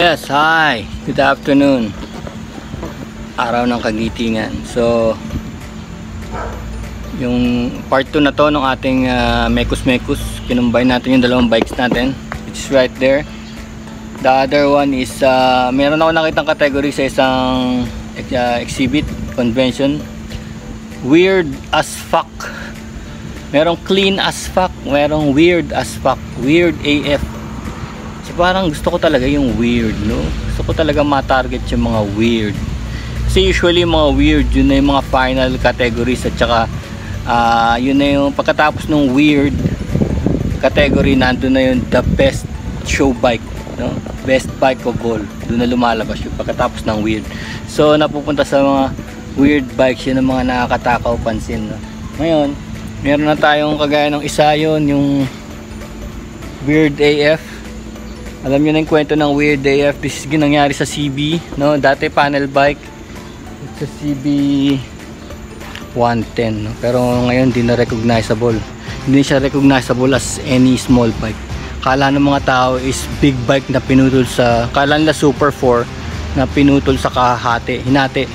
Yes, hi! Good afternoon. Araw ng kagitingan. So, yung part 2 na to ng ating Mekos. Kinumbine natin yung dalawang bikes natin, which is right there. The other one is, meron ako nakitang category sa isang exhibit, convention. Weird as fuck. Merong clean as fuck, merong weird as fuck. Weird AF. So parang gusto ko talaga yung weird, no? Gusto ko talaga ma-target yung mga weird. Kasi usually mga weird, yun na yung mga final categories. At saka yun na yung pagkatapos ng weird category, nandun na yung the best show bike, no? Best bike of all. Doon na lumalabas yung pagkatapos ng weird. So napupunta sa mga weird bikes, yun ang mga nakakatakaw pansin, no? Ngayon, meron na tayong kagaya ng isa, yun yung weird AF. Alam nyo na yung kwento ng weird AF. This is nangyari sa CB, no? Dati panel bike, it's a CB 110, no? Pero ngayon di na recognizable. Hindi siya recognizable as any small bike. Kala ng mga tao is big bike na pinutol sa, kala nila Super 4 na pinutol sa hinati.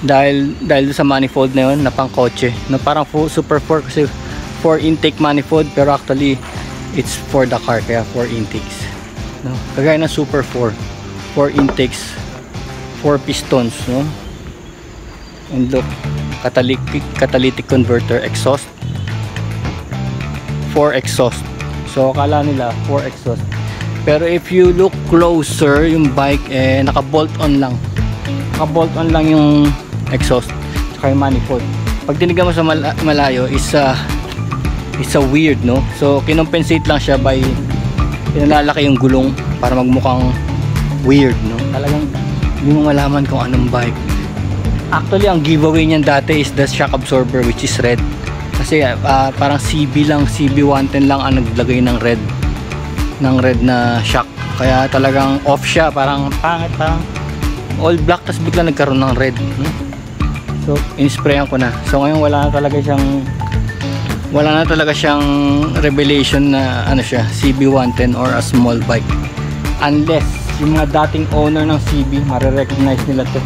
Dahil sa manifold na yun, na pang kotse, na parang Super 4 kasi 4 intake manifold, pero actually it's for the car, kaya 4 intakes, no? Kagaya ng Super 4 intakes, 4 pistons, no? And look, catalytic converter, exhaust, 4 exhaust. So akala nila 4 exhaust, pero if you look closer, yung bike naka-bolt on lang yung exhaust tsaka yung manifold. Pag tinignan mo sa malayo is a weird, no? So kinompensate lang siya by pinalalaki yung gulong para magmukhang weird, no? Talagang hindi mo malaman kung anong bike. Actually ang giveaway niyan dati is the shock absorber, which is red. Kasi parang CB 110 lang ang naglagay ng red na shock. Kaya talagang off siya, parang pangit, parang all black, tapos bigla nagkaroon ng red, no? So in-sprayan ko na. So ngayon wala na talaga siyang revelation na ano siya, CB 110 or a small bike, unless yung mga dating owner ng CB marirecognize nila to.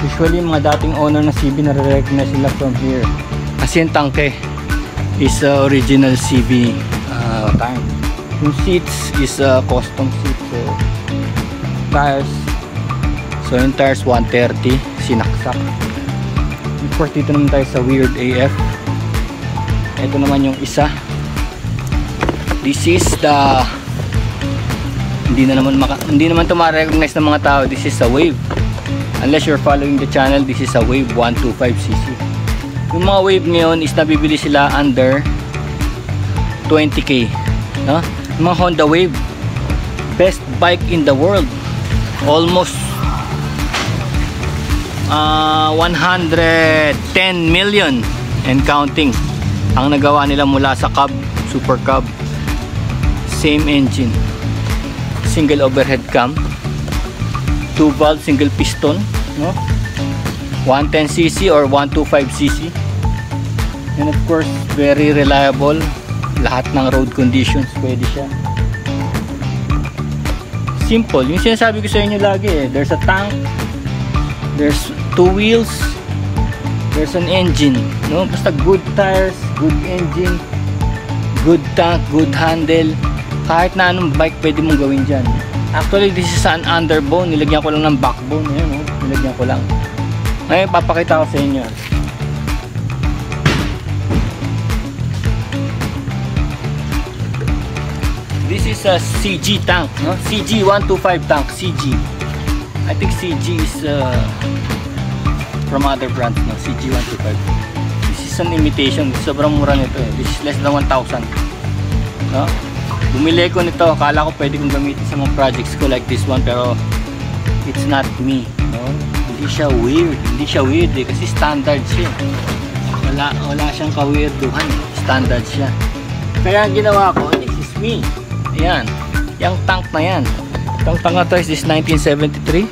Usually yung mga dating owner ng CB nare-recognize nila from here, kasi yung tangke is original CB tank. Yung seats is custom seat. So tires, so yung tires 130 sinaksak. Before dito naman tayo sa weird AF. Ito naman yung isa. This is the hindi naman to ma-recognize ng mga tao. This is a Wave. Unless you're following the channel, this is a Wave 125cc. Yung mga Wave ngayon is nabibili sila under 20k, no? Yung mga Honda Wave, best bike in the world. Almost 110 million and counting ang nagawa nila mula sa cab, Super Cab. Same engine, single overhead cam, 2 valve single piston, no? 110cc or 125cc, and of course very reliable. Lahat ng road conditions pwede siya. Simple, yung sinasabi ko sa inyo lagi, there's a tank, there's 2 wheels, there's an engine, no? Basta good tires, good engine, good tank, good handle, kahit na anong bike pwede mong gawin dyan. Actually this is an underbone, nilagyan ko lang ng backbone. Ayan, no? Nilagyan ko lang. Ngayon papakita ko sa inyo. This is a CG tank, no? CG 125 tank, CG. I think CG is from other brands, no? CG 125. This is an imitation. Sobrang mura nito eh. This is less than 1,000, no? Bumili ko nito, akala ko pwede kong gamitin sa mga projects ko like this one, pero it's not me, no? Hindi siya weird eh, kasi standard siya. Wala siyang ka-weirduhan, standard siya. Kaya ang ginawa ko, this is me. Ayan, yung tank na yan. Itong tank na to is 1973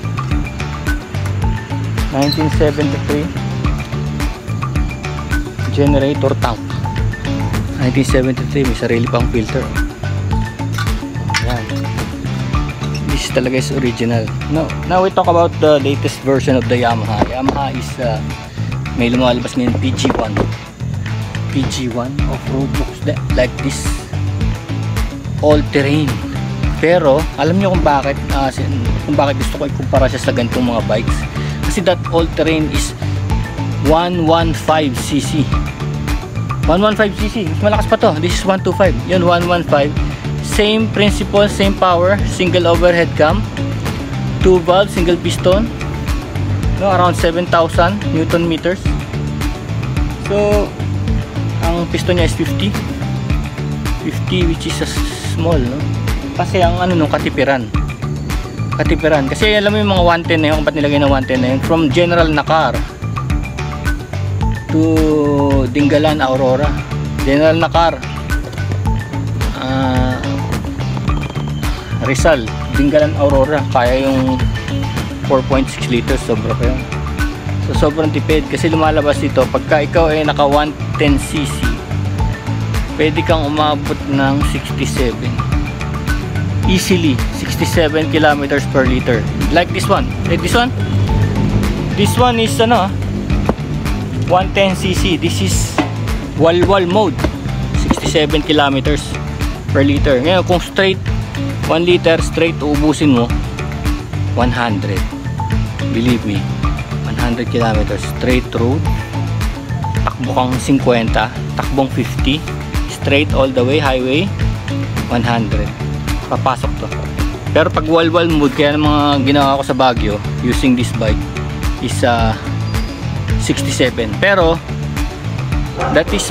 generator tank. 1973, may sarili pang filter. Ayan. This talaga is original. Now we talk about the latest version of the Yamaha. Yamaha is may lumalabas ngayon PG1. PG1 off-road looks like this. All-terrain. Pero alam niyo kung bakit gusto ko ikumpara siya sa ganitong mga bikes. Kasi that all-terrain is 115cc. 115cc, mas malakas pa to. This is 125. Yun, 115. Same principle, same power, single overhead cam, 2 valve, single piston, no, around 7,000 Newton meters. So ang piston niya is 50, which is small, no? Kasi ang ano nung katipiran, kasi alam mo yung mga 110 na yun, kung ba't nilagay na 110 na yun, from General Nakar to Dingalan Aurora. General Nakar, Rizal, Dingalan Aurora, kaya yung 4.6 liters, sobra pa yun. So sobrang tipid kasi lumalabas dito pagka ikaw ay naka 110cc, pwede kang umabot ng 67 easily, 67 kilometers per liter, like this one. This one is 110cc. This is walwal mode, 67 kilometers per liter. Ngayon kung straight 1 liter straight, uubusin mo 100. Believe me, 100 kilometers straight road, takbo kang 50, takbong 50, straight all the way, highway 100, papasok to. Pero pag walwal mode, kaya ng mga ginawa ko sa Baguio using this bike is 67. Pero that is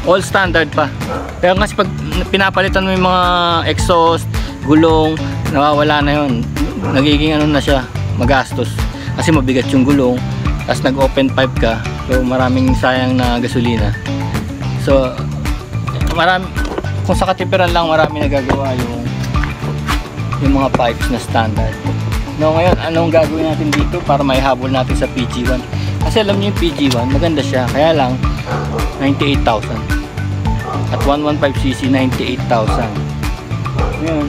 all standard pa. Pero kasi pag pinapalitan mo yung mga exhaust, gulong, nawawala na yun. Nagiging na siya, magastos. Kasi mabigat yung gulong, tapos nag-open pipe ka, so maraming sayang na gasolina. So kung sa katipiran lang, marami nagagawa yung mga pipes na standard. No, ngayon, anong gagawin natin dito para maihabol natin sa PG1? Kasi alam niyo yung PG1, maganda siya, kaya lang 98,000. At 115cc, 98,000. Ngayon,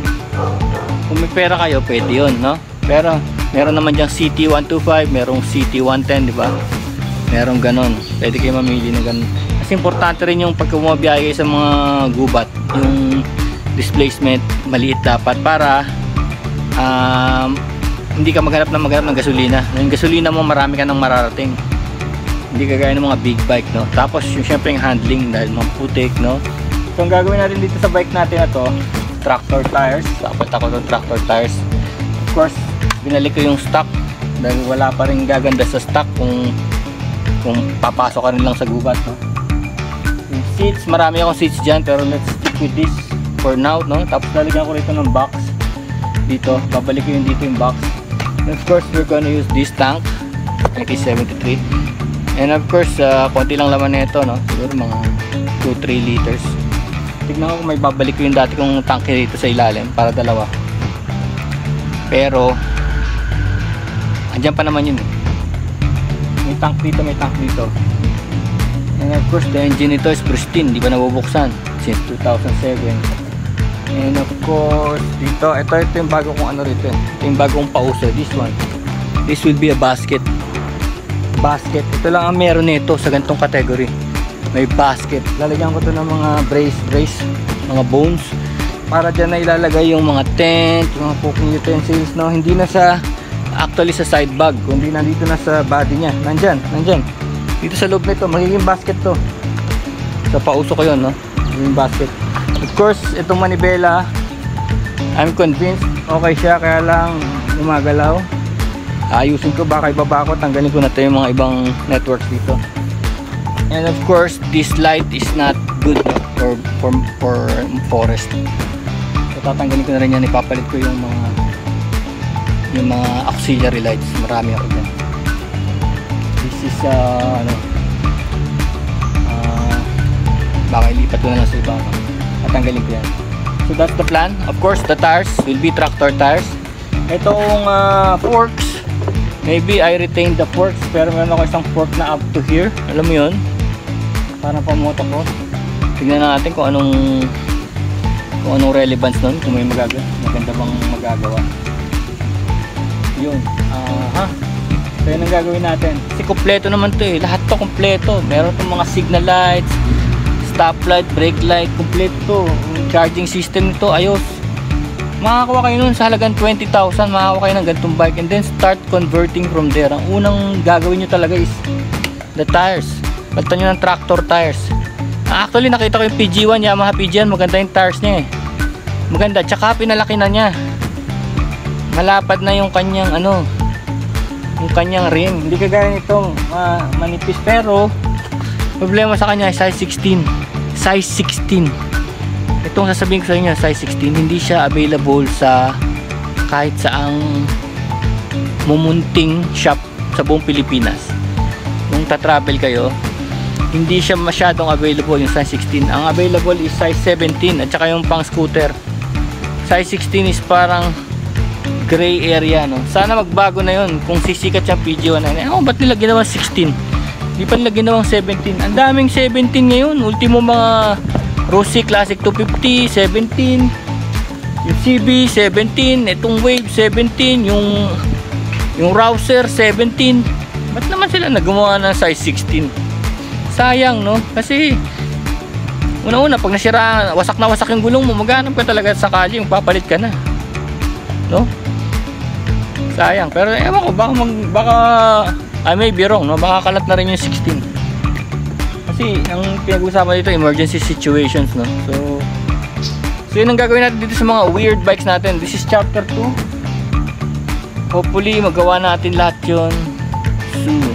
kung may pera kayo, pwede yun, no? Pero meron naman diyang CT125, merong CT110, di ba? Merong ganon. Pwede kayo mamili na ganon. Kasi importante rin yung pagka bumabiyahe sa mga gubat, yung displacement maliit dapat para hindi ka maghanap ng gasolina. Yung gasolina mo, marami ka nang mararating. Hindi kagaya ng mga big bike, no? Tapos yung syempre yung handling dahil mamputik, no? So ang gagawin natin dito sa bike natin na to, tractor tires. Dapat ako ng tractor tires. Of course, binalik ko yung stock dahil wala pa rin gaganda sa stock kung papasok ka rin lang sa gubat, no? Yung seats, marami akong seats dyan, pero let's stick with this for now, no? Tapos lalagyan ko rito ng box dito, babalik ko yung dito yung box. And of course, we're gonna use this tank 1973. And of course, konti lang laman na ito, no? Siguro mga 2-3 liters. Tignan ko kung may babalik ko yung dati kong tank dito sa ilalim para dalawa. Pero andyan pa naman yun, eh. May tank dito, may tank dito. And of course, the engine nito is pristine, di ba nabubuksan since 2007. And of course, dito, ito yung bago kong ano rito. Ito yung bagong pauso, this one. This will be a basket. Ito lang ang meron nito sa ganitong category. May basket. Lalagyan ko to ng mga brace, mga bones, para dyan na ilalagay yung mga tent, yung mga cooking utensils, no? Hindi na actually sa side bag, kundi nandito na sa body niya. Nandyan. Dito sa loob nito, magiging basket to. So pauso ko yun, no? Yung basket. Of course, itong manibela, I'm convinced okay siya, kaya lang gumagalaw. Ayusin ko, baka ibaba ko, tanggalin ko na ito yung mga ibang networks dito. And of course, this light is not good for forest. So tatanggalin ko na rin yan, ipapalit ko yung mga auxiliary lights. Marami ako dyan. This is baka ilipat ko na lang sa iba. Tatanggalin ko yan. So that's the plan. Of course, the tires will be tractor tires. Itong forks, maybe I retain the forks, pero meron ako isang fork na up to here. Alam mo yun? Parang pamoto ko. Tignan natin kung anong relevance nun, kung may maganda bang magagawa. Yun. So yun ang gagawin natin. Kasi kompleto naman to eh. Lahat to kompleto. Meron tong mga signal lights, stoplight, brake light, kompleto. Charging system nito, ayos. Makakakuha kayo nun sa halagang 20,000. Makakakuha kayo ng ganitong bike and then start converting from there. Ang unang gagawin nyo talaga is the tires. Palitan nyo ng tractor tires. Actually nakita ko yung PG1, Yamaha PG1, maganda yung tires niya eh. Maganda, tsaka pinalaki na niya. Malapad na yung kanyang yung kanyang rim. Hindi kagaya nitong manipis, pero problema sa kanya size 16. Size 16. Itong sasabihin ko sa inyo, size 16, hindi siya available sa kahit saang mumunting shop sa buong Pilipinas. Kung ta-travel kayo, hindi siya masyadong available yung size 16. Ang available is size 17 at saka yung pang scooter. Size 16 is parang gray area, no? Sana magbago na yun kung sisikat yung PG1 na. Ba't nila ginawang 16? Di pa nila ginawang 17. Ang daming 17 ngayon. Ultimo mga Rossi Classic 250, 17. Yung CB, 17. Itong Wave, 17. Yung Rouser, 17. Ba't naman sila nagawa ng size 16? Sayang, no? Kasi una-una, pag nasira, wasak na wasak yung gulong mo, maghanap ka talaga sa kali, yung papalit ka na, no? Sayang. Pero ewan ko, baka I may be wrong, no? Baka kalat na rin yung 16. Kasi ang pinag-uusapan dito, emergency situations, no? So yun ang gagawin natin dito sa mga weird bikes natin. This is chapter 2. Hopefully magawa natin lahat yun soon.